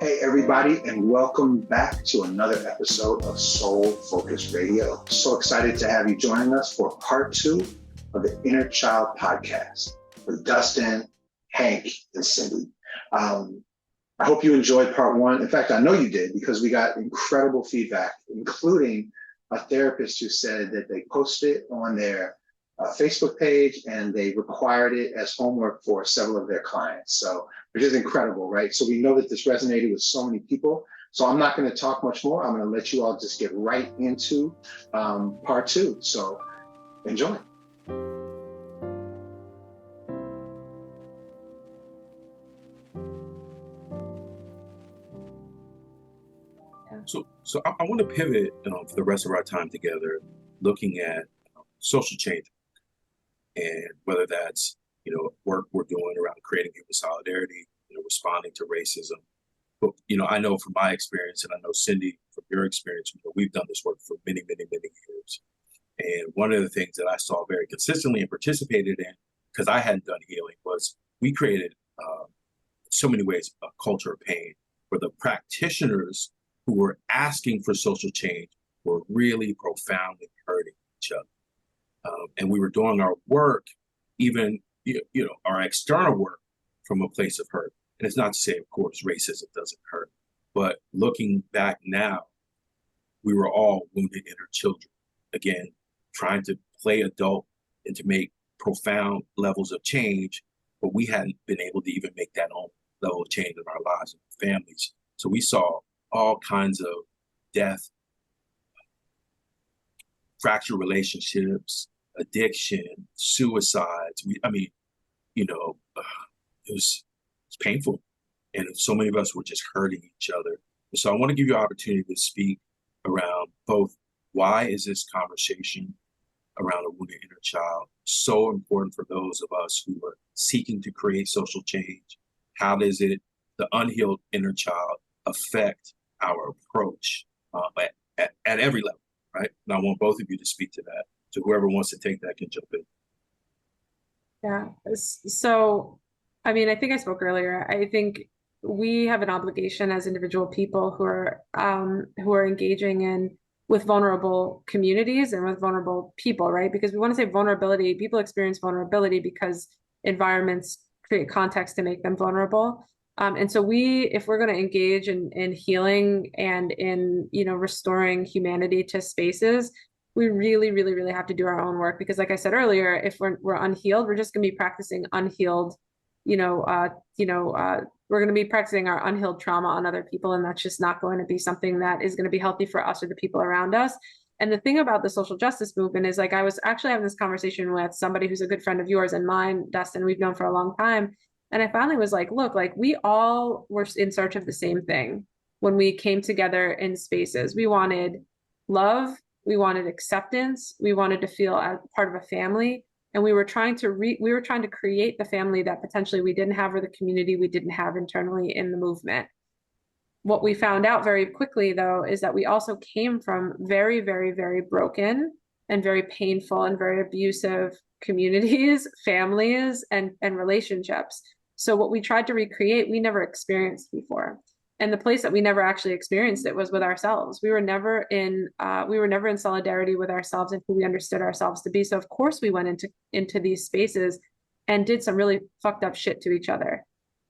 Hey, everybody, and welcome back to another episode of Soul Focused Radio. So excited to have you joining us for part 2 of the Inner Child podcast with Dustin, Hank, and Cyndi. I hope you enjoyed part 1. In fact, I know you did, because we got incredible feedback, including a therapist who said that they posted it on their Facebook page and they required it as homework for several of their clients. So, which is incredible, right? So we know that this resonated with so many people. So I'm not going to talk much more. I'm going to let you all just get right into part 2. So enjoy. So I want to pivot for the rest of our time together, looking at social change, and whether that's work we're doing around creating human solidarity, responding to racism. But I know from my experience, and I know Cyndi from your experience, we've done this work for many, many, many years. And one of the things that I saw very consistently and participated in, because I hadn't done healing, was we created so many ways a culture of pain where the practitioners who were asking for social change were really profoundly hurting each other. And we were doing our work, even our external work, from a place of hurt. And it's not to say, of course, racism doesn't hurt, but looking back now, we were all wounded inner children, again, trying to play adult and to make profound levels of change, but we hadn't been able to even make that own level of change in our lives and families. So we saw all kinds of death, fractured relationships, addiction, suicides. It was painful. And so many of us were just hurting each other. And so I want to give you an opportunity to speak around both why is this conversation around a wounded inner child so important for those of us who are seeking to create social change? How does the unhealed inner child affect our approach at every level, right? And I want both of you to speak to that. So whoever wants to take that can jump in. Yeah. So, I think I spoke earlier. I think we have an obligation as individual people who are engaging with vulnerable communities and with vulnerable people, right? Because we want to say vulnerability. People experience vulnerability because environments create context to make them vulnerable. And so if we're going to engage in healing and in, restoring humanity to spaces, we really, really, really have to do our own work. Because like I said earlier, if we're unhealed, we're just going to be practicing unhealed, we're going to be practicing our unhealed trauma on other people. And that's just not going to be something that is going to be healthy for us or the people around us. And the thing about the social justice movement is, like, I was actually having this conversation with somebody who's a good friend of yours and mine, Dustin. We've known for a long time. And I finally was like, look, like, we all were in search of the same thing when we came together in spaces. We wanted love. We wanted acceptance. We wanted to feel as part of a family. And we were trying to create the family that potentially we didn't have, or the community we didn't have internally in the movement. What we found out very quickly, though, is that we also came from very, very, very broken and very painful and very abusive communities, families, and relationships. So what we tried to recreate, we never experienced before. And the place that we never actually experienced it was with ourselves. We were never in solidarity with ourselves and who we understood ourselves to be. So of course we went into these spaces and did some really fucked up shit to each other.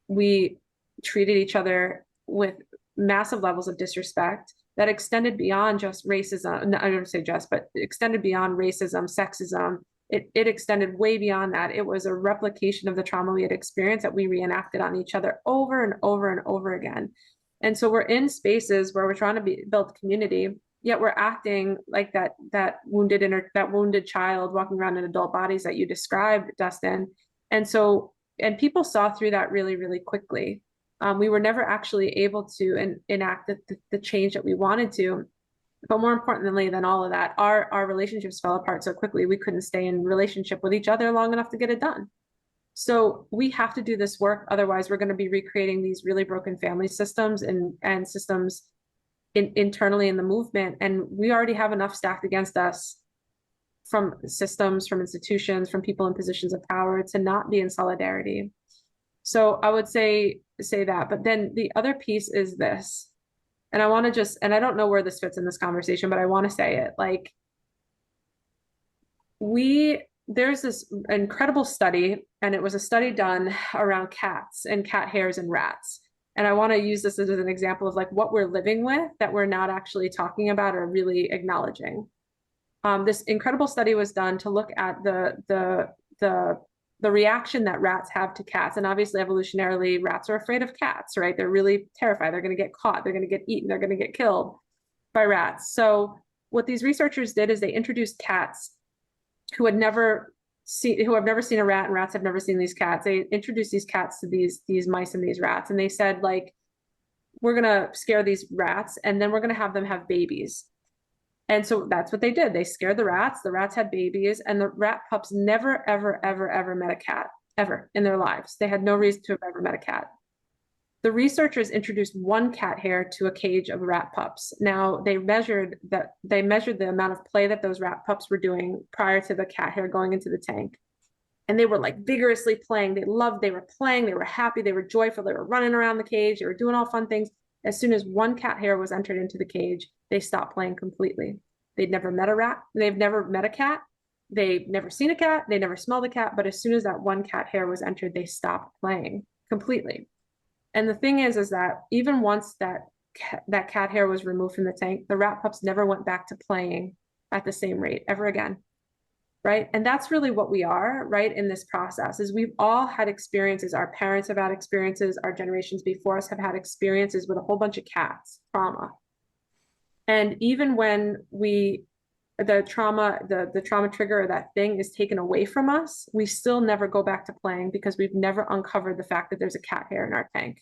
We treated each other with massive levels of disrespect that extended beyond just racism. No, I don't say just, but extended beyond racism, sexism. It extended way beyond that. It was a replication of the trauma we had experienced that we reenacted on each other over and over and over again. And so we're in spaces where we're trying to build community, yet we're acting like that wounded child walking around in adult bodies that you described, Dustin. And people saw through that really, really quickly. We were never actually able to enact the change that we wanted to. But more importantly than all of that, our relationships fell apart so quickly, we couldn't stay in relationship with each other long enough to get it done. So we have to do this work. Otherwise, we're going to be recreating these really broken family systems and systems internally in the movement. And we already have enough stacked against us from systems, from institutions, from people in positions of power to not be in solidarity. So I would say that. But then the other piece is this, and I want to just, and I don't know where this fits in this conversation, but I want to say it. Like, there's this incredible study, and it was a study done around cats and cat hairs and rats. And I want to use this as an example of like what we're living with that we're not actually talking about or really acknowledging. This incredible study was done to look at the reaction that rats have to cats. And obviously, evolutionarily, rats are afraid of cats, right? They're really terrified. They're going to get caught. They're going to get eaten. They're going to get killed by rats. So what these researchers did is they introduced cats who have never seen a rat, and rats have never seen these cats. They introduced these cats to these mice and these rats, and they said, like, we're gonna scare these rats, and then we're gonna have them have babies. And so that's what they did. They scared the rats had babies, and the rat pups never, ever, ever, ever met a cat, ever in their lives. They had no reason to have ever met a cat. The researchers introduced one cat hair to a cage of rat pups. Now they measured the amount of play that those rat pups were doing prior to the cat hair going into the tank. And they were like vigorously playing. They were playing, they were happy, they were joyful, they were running around the cage, they were doing all fun things. As soon as one cat hair was entered into the cage, they stopped playing completely. They'd never met a rat, they've never met a cat, they've never seen a cat, they never smelled a cat, but as soon as that one cat hair was entered, they stopped playing completely. And the thing is that even once that cat hair was removed from the tank, the rat pups never went back to playing at the same rate ever again, right? And that's really what we are, right, in this process, is we've all had experiences. Our parents have had experiences. Our generations before us have had experiences with a whole bunch of cats, trauma. And even when the trauma trigger or that thing is taken away from us, we still never go back to playing because we've never uncovered the fact that there's a cat hair in our tank.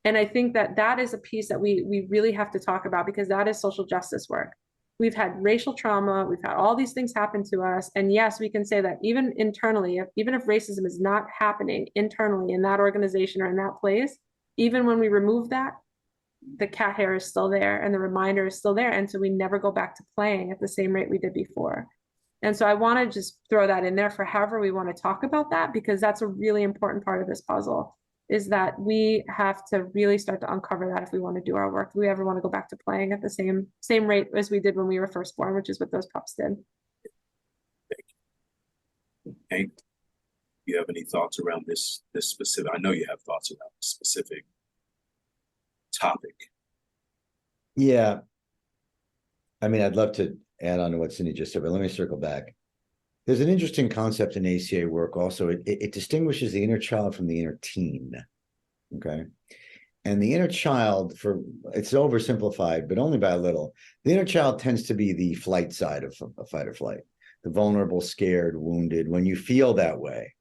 And I think that is a piece that we really have to talk about, because that is social justice work. We've had racial trauma, we've had all these things happen to us. And yes, we can say that even internally, even if racism is not happening internally in that organization or in that place, even when we remove that, the cat hair is still there and the reminder is still there. And so we never go back to playing at the same rate we did before. And so I want to just throw that in there for however we want to talk about that, because that's a really important part of this puzzle, is that we have to really start to uncover that if we want to do our work. If we ever want to go back to playing at the same rate as we did when we were first born, which is what those pups did. Thank you. Hank, do you have any thoughts around this specific? I know you have thoughts around this specific topic. Yeah. I mean, I'd love to add on to what Cyndi just said, but let me circle back. There's an interesting concept in ACA work also. It distinguishes the inner child from the inner teen, okay? And the inner child, it's oversimplified, but only by a little. The inner child tends to be the flight side of fight or flight, the vulnerable, scared, wounded. When you feel that way,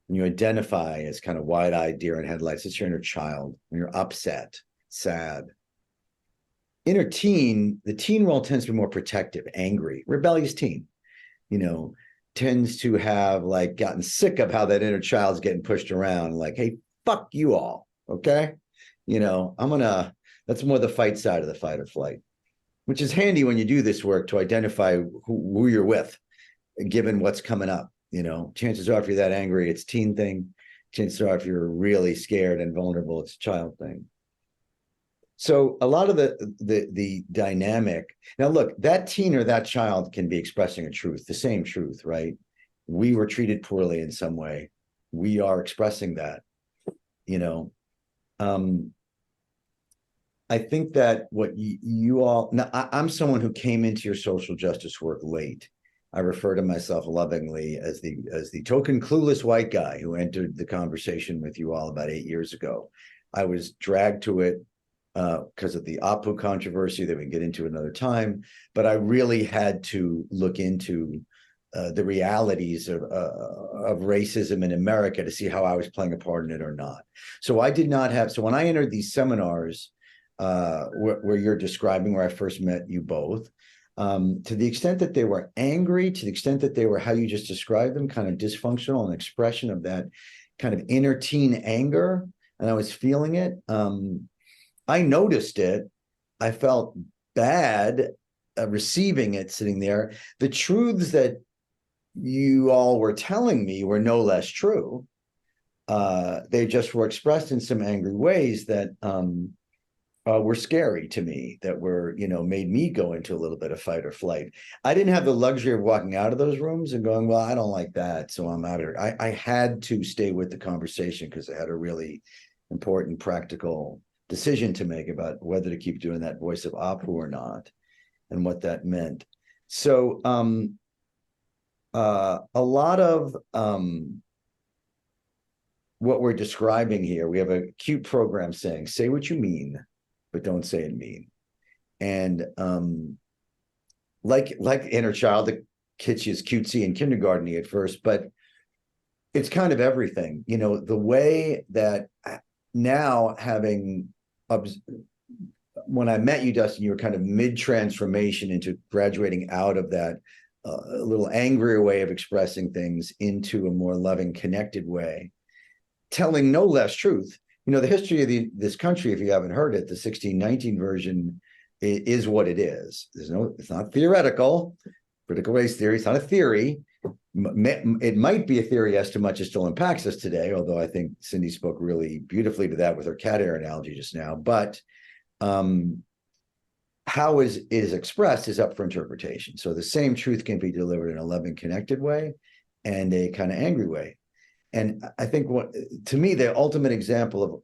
when you identify as kind of wide-eyed deer in headlights, it's your inner child. When you're upset, sad. Inner teen, the teen role tends to be more protective, angry, rebellious teen, tends to have like gotten sick of how that inner child's getting pushed around, like, hey, fuck you all, okay? That's more the fight side of the fight or flight, which is handy when you do this work to identify who you're with, given what's coming up. Chances are if you're that angry, it's teen thing. Chances are if you're really scared and vulnerable, it's a child thing. So a lot of the dynamic, now look, that teen or that child can be expressing a truth, the same truth, right? We were treated poorly in some way. We are expressing that, I think that what you all, now I'm someone who came into your social justice work late. I refer to myself lovingly as the token clueless white guy who entered the conversation with you all about 8 years ago. I was dragged to it because of the Apu controversy that we can get into another time, but I really had to look into the realities of racism in America to see how I was playing a part in it or not. So I did not have, so when I entered these seminars where you're describing, where I first met you both, to the extent that they were angry, to the extent that they were, how you just described them, kind of dysfunctional, an expression of that kind of inner teen anger, and I was feeling it. I noticed it. I felt bad receiving it, sitting there. The truths that you all were telling me were no less true. they just were expressed in some angry ways that were scary to me, that were, made me go into a little bit of fight or flight. I didn't have the luxury of walking out of those rooms and going, well, I don't like that, so I'm out of here. I had to stay with the conversation because I had a really important practical decision to make about whether to keep doing that voice of Apu or not, and what that meant. So a lot of what we're describing here, we have a cute program saying, say what you mean, but don't say it mean. And like inner child, the kid is cutesy and kindergarten-y at first, but it's kind of everything. The way that now when I met you, Dustin, you were kind of mid-transformation into graduating out of that a little angrier way of expressing things into a more loving, connected way, telling no less truth. The history of this country, if you haven't heard it, the 1619 version is what it is. It's not theoretical. Critical race theory, it's not a theory. It might be a theory as to much as still impacts us today, although I think Cyndi spoke really beautifully to that with her cat hair analogy just now. But how it is expressed is up for interpretation. So the same truth can be delivered in a loving, connected way and a kind of angry way. And I think to me, the ultimate example of,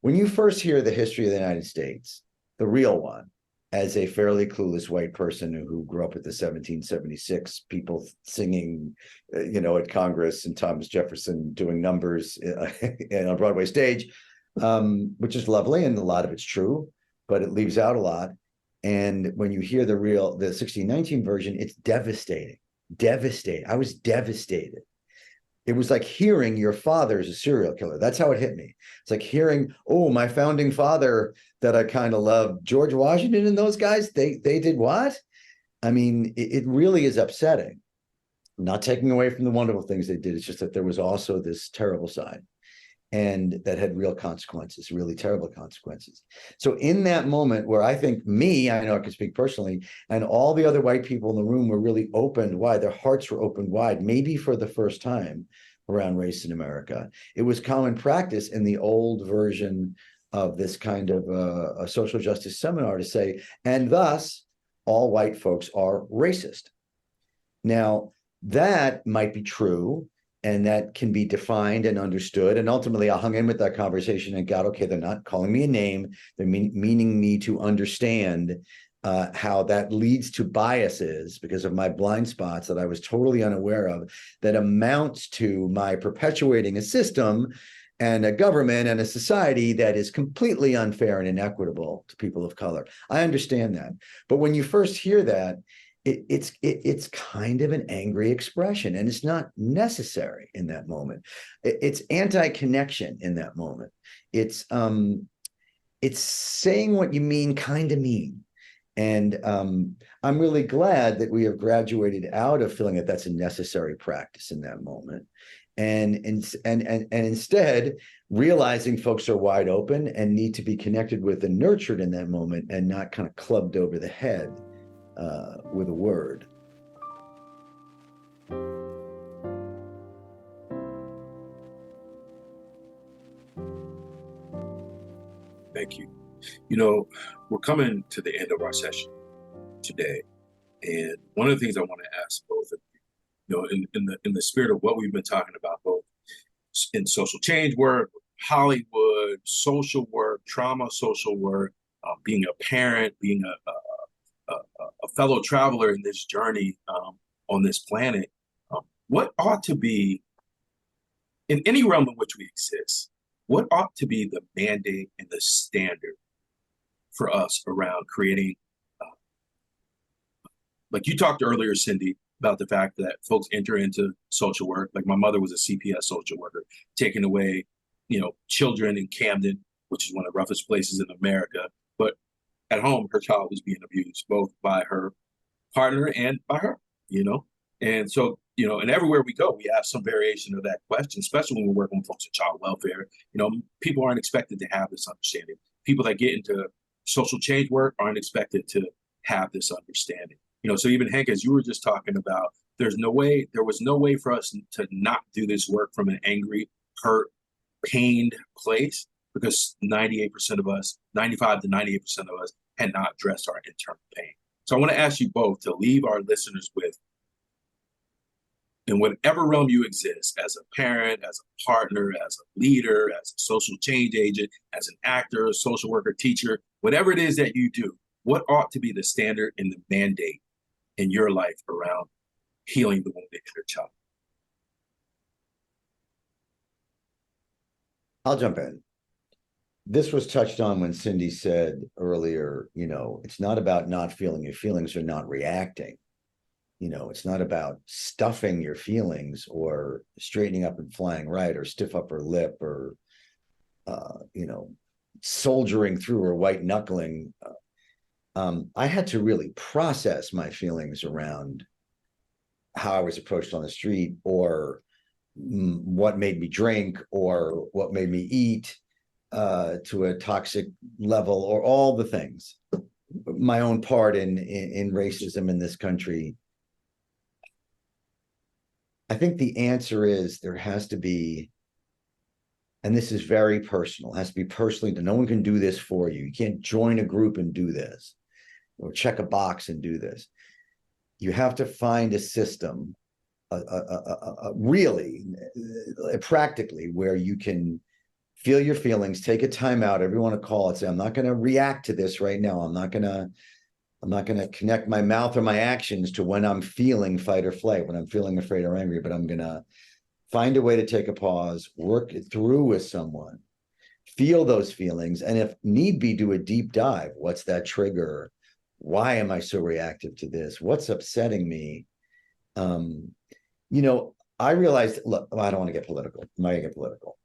when you first hear the history of the United States, the real one, as a fairly clueless white person who grew up with the 1776 people singing, at Congress, and Thomas Jefferson doing numbers on a Broadway stage, which is lovely, and a lot of it's true, but it leaves out a lot. And when you hear the 1619 version, it's devastating. I was devastated. It was like hearing your father is a serial killer. That's how it hit me. It's like hearing, oh, my founding father that I kind of loved, George Washington and those guys, they did what? I mean, it really is upsetting. I'm not taking away from the wonderful things they did. It's just that there was also this terrible side, and that had real consequences, really terrible consequences. So in that moment where I think I know I can speak personally, and all the other white people in the room were really opened wide, their hearts were opened wide, maybe for the first time around race in America. It was common practice in the old version of this kind of a social justice seminar to say, and thus all white folks are racist. Now, that might be true, and that can be defined and understood. And ultimately, I hung in with that conversation and got, okay, they're not calling me a name. They're meaning me to understand how that leads to biases because of my blind spots that I was totally unaware of, that amounts to my perpetuating a system and a government and a society that is completely unfair and inequitable to people of color. I understand that. But when you first hear that, it's kind of an angry expression, and it's not necessary in that moment. It's anti-connection in that moment. It's saying what you kind of mean. And I'm really glad that we have graduated out of feeling that that's a necessary practice in that moment, and instead realizing folks are wide open and need to be connected with and nurtured in that moment, and not kind of clubbed over the head with a word. Thank you. We're coming to the end of our session today, and one of the things I want to ask both of you, in the spirit of what we've been talking about, both in social change work, Hollywood, social work, trauma social work, being a parent, being a fellow traveler in this journey on this planet, what ought to be, in any realm in which we exist, what ought to be the mandate and the standard for us around creating, like you talked earlier, Cyndi, about the fact that folks enter into social work. Like my mother was a CPS social worker, taking away, children in Camden, which is one of the roughest places in America. But at home, her child was being abused, both by her partner and by her, And so, and everywhere we go, we have some variation of that question, especially when we're working with folks in child welfare. People aren't expected to have this understanding. People that get into social change work aren't expected to have this understanding. So even Hank, as you were just talking about, there was no way for us to not do this work from an angry, hurt, pained place, because 98% of us, 95 to 98% of us had not addressed our internal pain. So I want to ask you both to leave our listeners with, in whatever realm you exist, as a parent, as a partner, as a leader, as a social change agent, as an actor, social worker, teacher, whatever it is that you do, what ought to be the standard and the mandate in your life around healing the wounded inner child? I'll jump in. This was touched on when Cyndi said earlier, it's not about not feeling your feelings or not reacting. It's not about stuffing your feelings or straightening up and flying right or stiff upper lip or, soldiering through or white knuckling. I had to really process my feelings around how I was approached on the street, or what made me drink, or what made me eat to a toxic level, or all the things. My own part in racism in this country. I think the answer is there has to be, and this is very personal, has to be personally, no one can do this for you. You can't join a group and do this, or check a box and do this. You have to find a system, really, practically, where you can feel your feelings, take a time out, every want to call it, say, I'm not going to react to this right now. I'm not going to connect my mouth or my actions to when I'm feeling fight or flight, when I'm feeling afraid or angry, but I'm going to find a way to take a pause, work it through with someone, feel those feelings, and if need be, do a deep dive. What's that trigger? Why am I so reactive to this? What's upsetting me? I realized, look, I don't want to get political. I'm not going to get political.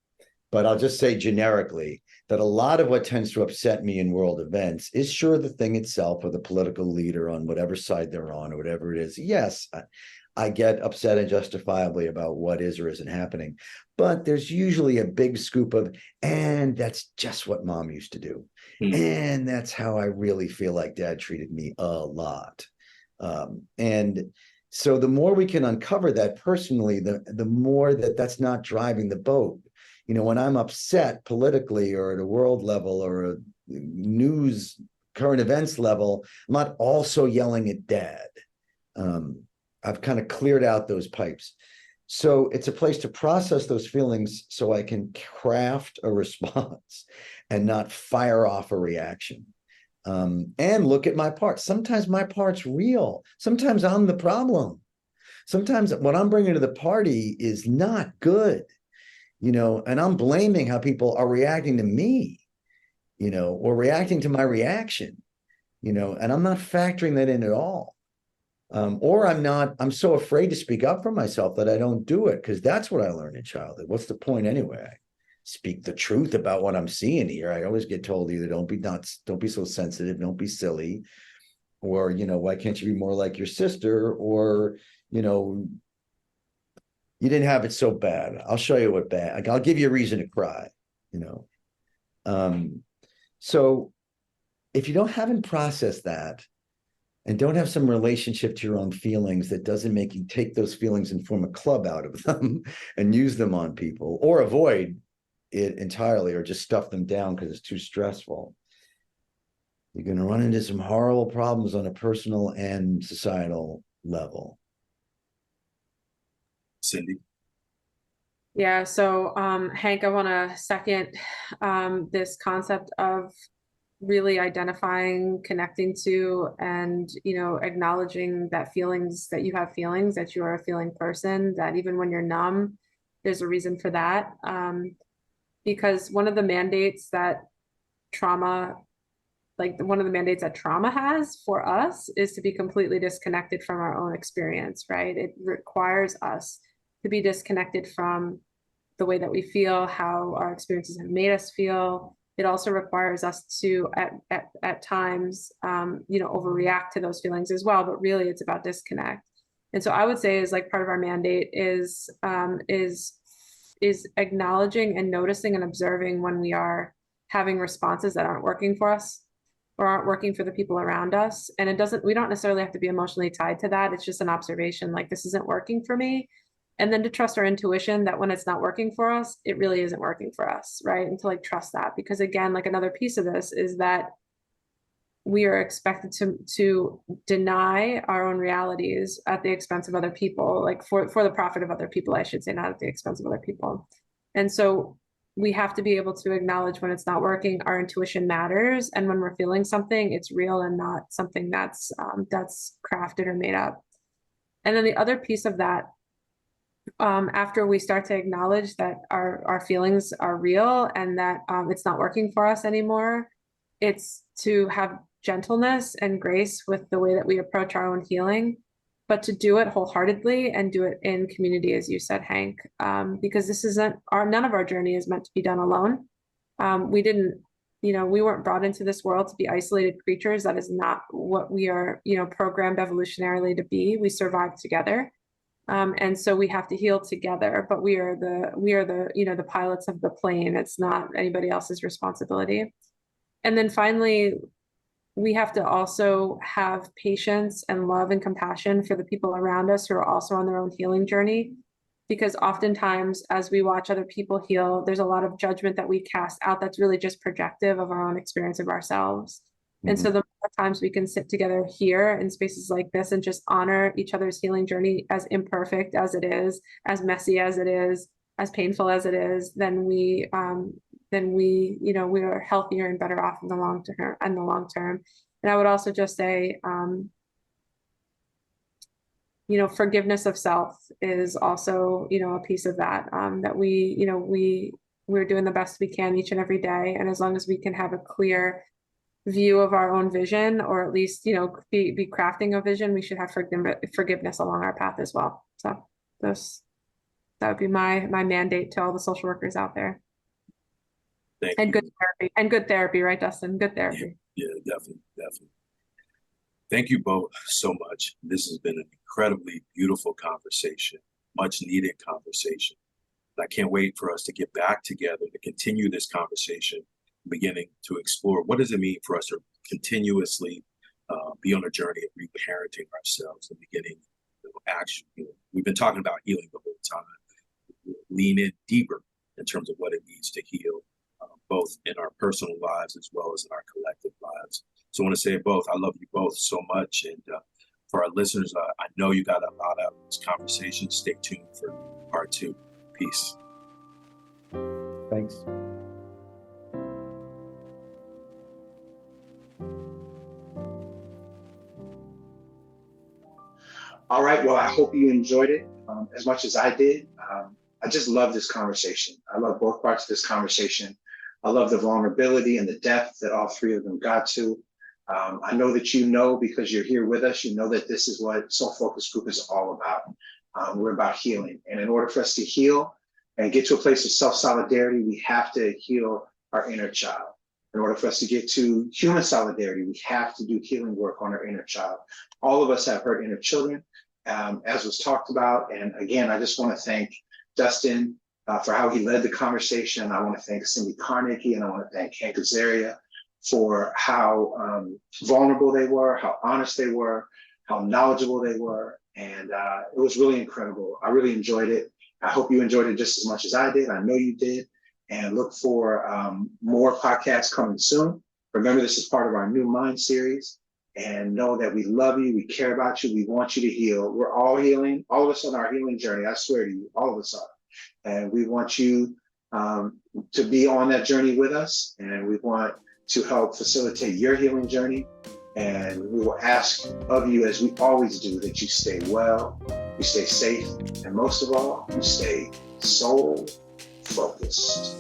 But I'll just say generically that a lot of what tends to upset me in world events is sure the thing itself, or the political leader on whatever side they're on, or whatever it is. Yes, I get upset and justifiably about what is or isn't happening. But there's usually a big scoop of, and that's just what mom used to do. And that's how I really feel like dad treated me a lot. And so the more we can uncover that personally, the more that's not driving the boat. When I'm upset politically or at a world level or a news current events level, I'm not also yelling at dad. I've kind of cleared out those pipes. So it's a place to process those feelings so I can craft a response and not fire off a reaction. And look at my part. Sometimes my part's real. Sometimes I'm the problem. Sometimes what I'm bringing to the party is not good. And I'm blaming how people are reacting to me, or reacting to my reaction, and I'm not factoring that in at all. Or I'm so afraid to speak up for myself that I don't do it, because that's what I learned in childhood. What's the point anyway? I speak the truth about what I'm seeing here. I always get told either don't be nuts, don't be so sensitive, don't be silly, or, why can't you be more like your sister? Or, you didn't have it so bad. I'll show you what bad. I'll give you a reason to cry, So if you haven't processed that and don't have some relationship to your own feelings that doesn't make you take those feelings and form a club out of them and use them on people, or avoid it entirely, or just stuff them down because it's too stressful, you're going to run into some horrible problems on a personal and societal level. Cyndi? Yeah, so Hank, I want to second this concept of really identifying, connecting to, and acknowledging that that you have feelings, that you are a feeling person, that even when you're numb, there's a reason for that. Because one of the mandates that trauma has for us is to be completely disconnected from our own experience, right? It requires us to be disconnected from the way that we feel, how our experiences have made us feel. It also requires us to, at times, overreact to those feelings as well. But really, it's about disconnect. And so I would say, is like part of our mandate is acknowledging and noticing and observing when we are having responses that aren't working for us, or aren't working for the people around us. And we don't necessarily have to be emotionally tied to that. It's just an observation, like, this isn't working for me. And then to trust our intuition that when it's not working for us, it really isn't working for us, right? And to like trust that, because again, like another piece of this is that we are expected to deny our own realities at the expense of other people, like for the profit of other people, I should say, not at the expense of other people. And so we have to be able to acknowledge when it's not working. Our intuition matters, and when we're feeling something, it's real and not something that's crafted or made up. And then the other piece of that, after we start to acknowledge that our feelings are real and that it's not working for us anymore, it's to have gentleness and grace with the way that we approach our own healing, but to do it wholeheartedly and do it in community, as you said, Hank, because this isn't none of our journey is meant to be done alone. We weren't brought into this world to be isolated creatures. That is not what we are, programmed evolutionarily to be. We survive together. And so we have to heal together, but we are the pilots of the plane. It's not anybody else's responsibility. And then finally, we have to also have patience and love and compassion for the people around us who are also on their own healing journey. Because oftentimes, as we watch other people heal, there's a lot of judgment that we cast out that's really just projective of our own experience of ourselves. Mm-hmm. And so the more times we can sit together here in spaces like this and just honor each other's healing journey, as imperfect as it is, as messy as it is, as painful as it is, then we are healthier and better off in the long term. And I would also just say, forgiveness of self is also, a piece of that, that we're doing the best we can each and every day. And as long as we can have a clear view of our own vision, or at least, be crafting a vision, we should have forgiveness along our path as well. So that would be my mandate to all the social workers out there. Good therapy, right, Dustin? Good therapy. Yeah, definitely. Thank you both so much. This has been an incredibly beautiful conversation, much needed conversation. And I can't wait for us to get back together to continue this conversation, beginning to explore what does it mean for us to continuously be on a journey of reparenting ourselves and beginning action. We've been talking about healing the whole time. Lean in deeper in terms of what it means to heal, both in our personal lives as well as in our collective lives. So I want to say both, I love you both so much. And for our listeners, I know you got a lot out of this conversation. Stay tuned for part 2. Peace. Thanks. All right. Well, I hope you enjoyed it as much as I did. I just love this conversation. I love both parts of this conversation. I love the vulnerability and the depth that all three of them got to. I know that because you're here with us, that this is what Soul Focus Group is all about. We're about healing. And in order for us to heal and get to a place of self-solidarity, we have to heal our inner child. In order for us to get to human solidarity, we have to do healing work on our inner child. All of us have hurt inner children, as was talked about. And again, I just want to thank Dustin for how he led the conversation. I want to thank Cyndi Carnaghi, and I want to thank Hank Azaria for how vulnerable they were, how honest they were, how knowledgeable they were. And it was really incredible. I really enjoyed it. I hope you enjoyed it just as much as I did. I know you did. And look for more podcasts coming soon. Remember, this is part of our New Mind series. And know that we love you, we care about you, we want you to heal. We're all healing, all of us on our healing journey. I swear to you, all of us are. And we want you to be on that journey with us. And we want to help facilitate your healing journey. And we will ask of you, as we always do, that you stay well, you stay safe, and most of all, you stay soul focused.